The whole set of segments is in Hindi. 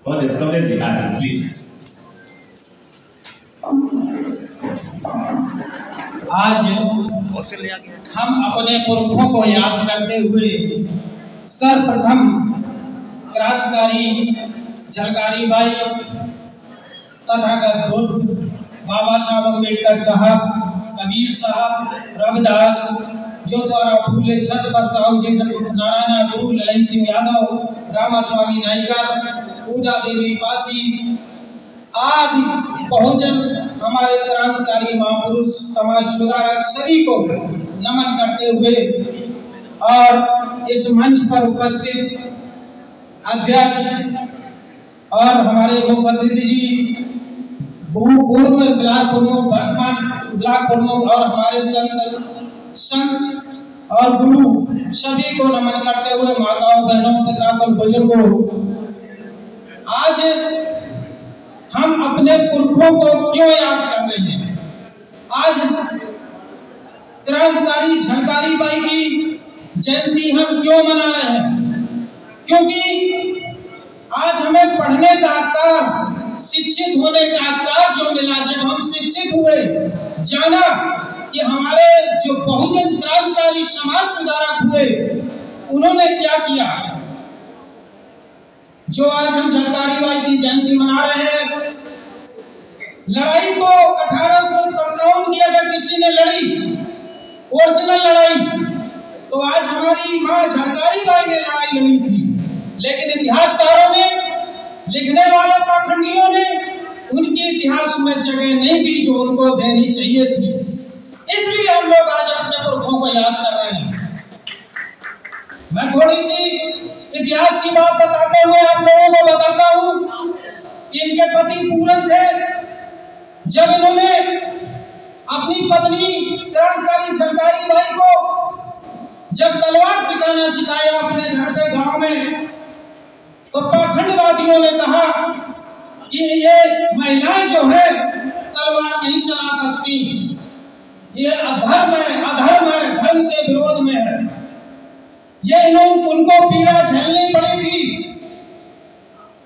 बहुत कमलेश जी प्लीज। आज हम अपने पुरखों को याद करते हुए सर्वप्रथम क्रांतिकारी झलकारी बाई तथागत बुद्ध, बाबा साहब अम्बेडकर साहब, कबीर साहब, रविदास, जो द्वारा फूले छत्रपति साहू जी, नारायण गुरु, ललन सिंह यादव, रामास्वामी नाइकर, पूजा देवी पासी आदि बहुजन हमारे क्रांतिकारी महापुरुष, समाज सुधारक सभी को नमन करते हुए और इस मंच पर उपस्थित अध्यक्ष और हमारे मुख्य अतिथि जी, पूर्व ब्लॉक प्रमुख, वर्तमान ब्लॉक प्रमुख और हमारे संत और गुरु सभी को नमन करते हुए माताओं, बहनों, पिताओं, बुजुर्गों, आज हम अपने पुरखों को क्यों याद कर रहे हैं? आज क्रांतिकारी झलकारी बाई की जयंती हम क्यों मना रहे हैं? क्योंकि आज हमें पढ़ने का अधिकार, शिक्षित होने का अधिकार जो मिला, जब हम शिक्षित हुए, जाना कि हमारे जो बहुजन क्रांतिकारी समाज सुधारक हुए उन्होंने क्या किया, जो आज हम झलकारी बाई की जयंती मना रहे हैं। लड़ाई तो 1857 की अगर किसी ने लड़ी, ओरिजिनल लड़ाई, तो आज हमारी मां झलकारी बाई ने लड़ाई लड़ी थी। लेकिन इतिहासकारों ने, लिखने वाले पाखंडियों ने उनके इतिहास में जगह नहीं दी जो उनको देनी चाहिए थी। इसलिए हम लोग आज अपने पुरखों को याद कर रहे हैं। मैं थोड़ी सी इतिहास की बात बताते हुए आप लोगों को बताता हूं कि इनके पति पूरन थे। जब इन्होंने अपनी पत्नी क्रांतिकारी झलकारी बाई को जब तलवार सिखाना सिखाया अपने घर पे गांव में, तो पाखंडवादियों ने कहा कि ये महिलाएं जो है तलवार नहीं चला सकती, ये अधर्म है, अधर्म है, धर्म के विरोध में है। ये उनको पीड़ा झेलनी पड़ी थी।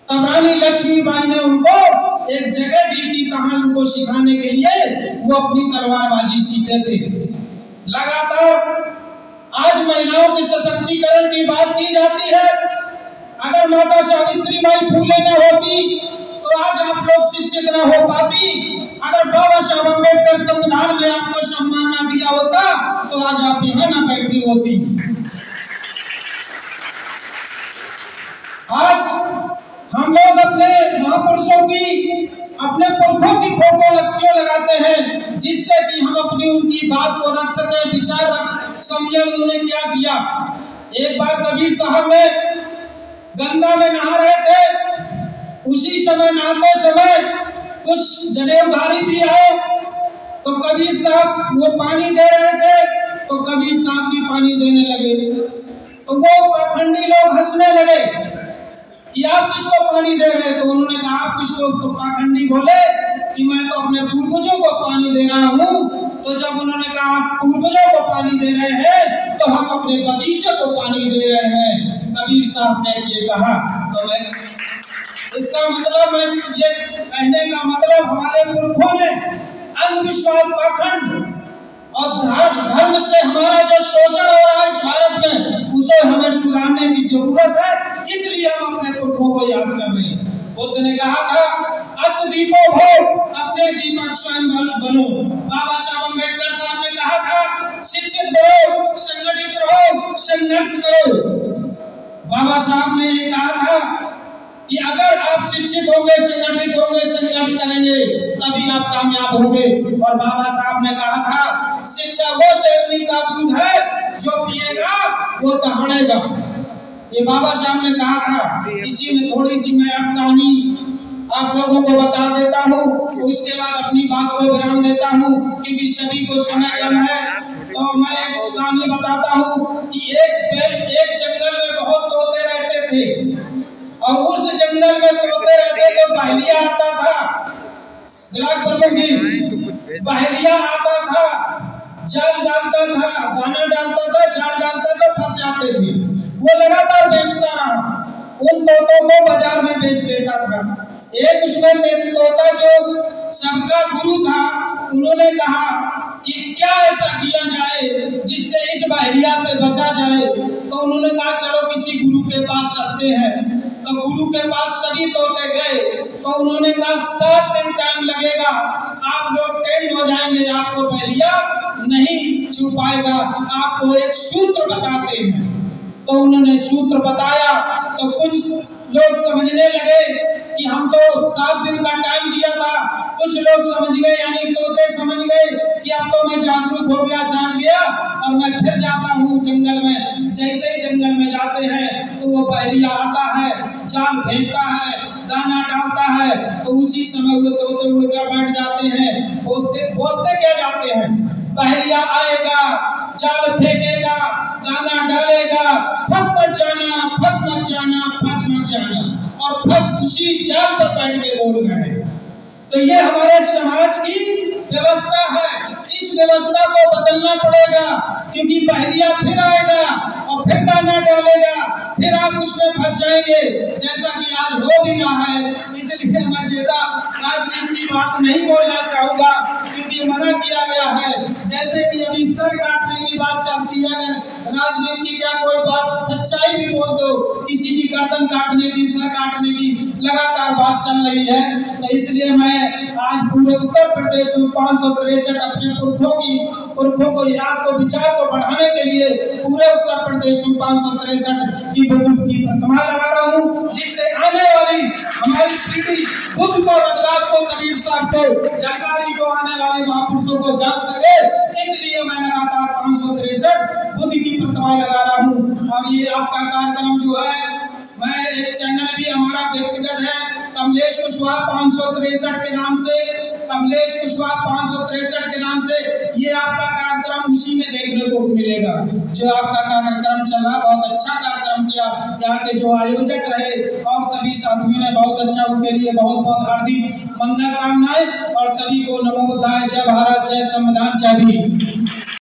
तब रानी लक्ष्मीबाई ने उनको एक जगह दी थी कहां उनको सिखाने के लिए वो अपनी तलवारबाजी सीखे थे। लगातार आज महिलाओं के सशक्तिकरण की बात की जाती है। अगर माता सावित्रीबाई फूले न होती तो आज आप लोग शिक्षित न हो पाती। अगर बाबा साहब अम्बेडकर संविधान में आपको सम्मान न दिया होता तो आज आप यहाँ न बैठी होती। आज हम लोग अपने महापुरुषों की, अपने पुरखों की फोटो क्यों लगाते हैं? जिससे कि हम अपनी उनकी बात को रख सके, विचार रख समझे उन्होंने क्या किया। एक बार कबीर साहब ने गंगा में नहा रहे थे, उसी समय नहाते समय कुछ जनेऊधारी भी आए, तो कबीर साहब वो पानी दे रहे थे, तो कबीर साहब भी पानी देने लगे। तो वो पाखंडी लोग हंसने लगे कि आप किसको पानी दे रहे? तो उन्होंने कहा आप किसको? तो पाखंडी बोले कि मैं तो अपने पूर्वजों को पानी दे रहा हूँ। तो जब उन्होंने कहा आप पूर्वजों को पानी दे रहे हैं तो हम अपने बगीचे को पानी दे रहे हैं, कबीर साहब ने ये कहा। तो मैं इसका मतलब, मैं ये कहने का मतलब, हमारे पुरखों ने अंधविश्वास, पाखंड और धर्म से हमारा जो शोषण हो रहा है इस भारत में, उसे हमें सुधारने की जरूरत है। इसलिए हम अपने पुरखों को याद कर रहे हैं। बुद्ध ने कहा था अत दीपो भो, अपने दीपक स्वयं बनो। बाबा साहब अम्बेडकर साहब ने कहा था शिक्षित बनो, संगठित रहो, संघर्ष करो। बाबा साहब ने ये कहा था कि अगर आप शिक्षित होंगे, संगठित होंगे, संघर्ष करेंगे, तभी आप कामयाब होंगे। और बाबा साहब ने कहा था शिक्षा वो शेरनी का दूध है जो पिएगा वो दहाड़ेगा। ये बाबा साहब ने कहा था। इसी में थोड़ी सी मैं आप कहानी आप लोगों को बता देता हूँ, उसके बाद अपनी बात को विराम देता हूँ क्योंकि सभी को समय कम है। तो मैं एक कहानी बताता हूँ कि एक जंगल में बहुत तोते रहते थे और उस जंगल में तोते रहते तो बहेलिया आता था। ब्लॉक प्रमुख जी, बहेलिया आता था, जाल डालता था, दाना डालता था, जाल डालता था, फंस जाते थे। वो लगातार बेचता रहा। उन तोतों को बाजार में बेच देता था। एक उसमें तोता जो सबका गुरु था, उन्होंने कहा कि क्या ऐसा किया जाए जिससे इस बहरिया से बचा जाए। तो उन्होंने कहा चलो किसी गुरु के पास चलते हैं। तो गुरु के पास सभी तोते गए। तो उन्होंने कहा 7 दिन टाइम लगेगा, आप लोग टेंट हो जाएंगे, आपको बहरिया नहीं छू पाएगा, आपको एक सूत्र बताते हैं। तो उन्होंने सूत्र बताया। तो कुछ लोग समझने लगे कि हम तो 7 दिन का टाइम दिया था। कुछ लोग समझ गए, यानी तोते समझ गए कि अब तो मैं जागरूक हो गया, जान गया, और मैं फिर जाता हूँ जंगल में। जैसे ही जंगल में जाते हैं तो वो बहरिया आता है, जाल फेंकता है, दाना डालता है, तो उसी समय वो तोते उड़कर बैठ जाते हैं। बोलते बोलते क्या जाते हैं, बहरिया आएगा, जाल फेंकेगा, दाना डालेगा, फंस मत जाना, फंस मत जाना, फंस मत जाना, और फंस उसी जाल पर बैठ के बोल रहे हैं। तो ये हमारे समाज की व्यवस्था है। इस व्यवस्था को बदलना पड़ेगा, क्योंकि बहरिया फिर आएगा और फिर दाना डालेगा, फिर आप उसमें फंस जाएंगे, जैसा कि आज हो भी रहा है। इसलिए मैं ज्यादा राजनीति की बात नहीं बोलना चाहूंगा, क्योंकि मना किया गया है। जैसे कि अभी सर काटने की बात चलती है, अगर राजनीति क्या कोई बात सच्चाई भी बोल दो, किसी की गर्दन काटने की, सर काटने की लगातार बात चल रही है। तो इसलिए मैं आज पूरे उत्तर प्रदेश में 563 अपने पुरखों को याद को विचार को बढ़ाने के लिए पूरे उत्तर प्रदेश में 563 की बुद्ध की प्रतिमा लगा रहा हूँ, जिससे आने वाली हमारी पीढ़ी बुद्ध को, रविदास को, कबीर साहब को, जानकारी को, आने वाले महापुरुषों को जान सके। इसलिए मैं लगातार 563 बुद्ध की प्रतिमा लगा रहा हूँ। और ये आपका कार्यक्रम जो है, मैं एक चैनल भी हमारा व्यक्तिगत है, कमलेश कुशवाहा 563 के नाम से, कमलेश कुशवाहा 563 के नाम से, ये आपका कार्यक्रम उसी में देखने को मिलेगा। जो आपका कार्यक्रम चला, बहुत अच्छा कार्यक्रम किया, यहाँ के जो आयोजक रहे और सभी साथियों ने बहुत अच्छा, उनके लिए बहुत बहुत हार्दिक मंगल कामनाएं, और सभी को नमो बुद्धाय, जय भारत, जय संविधान, जय भीम।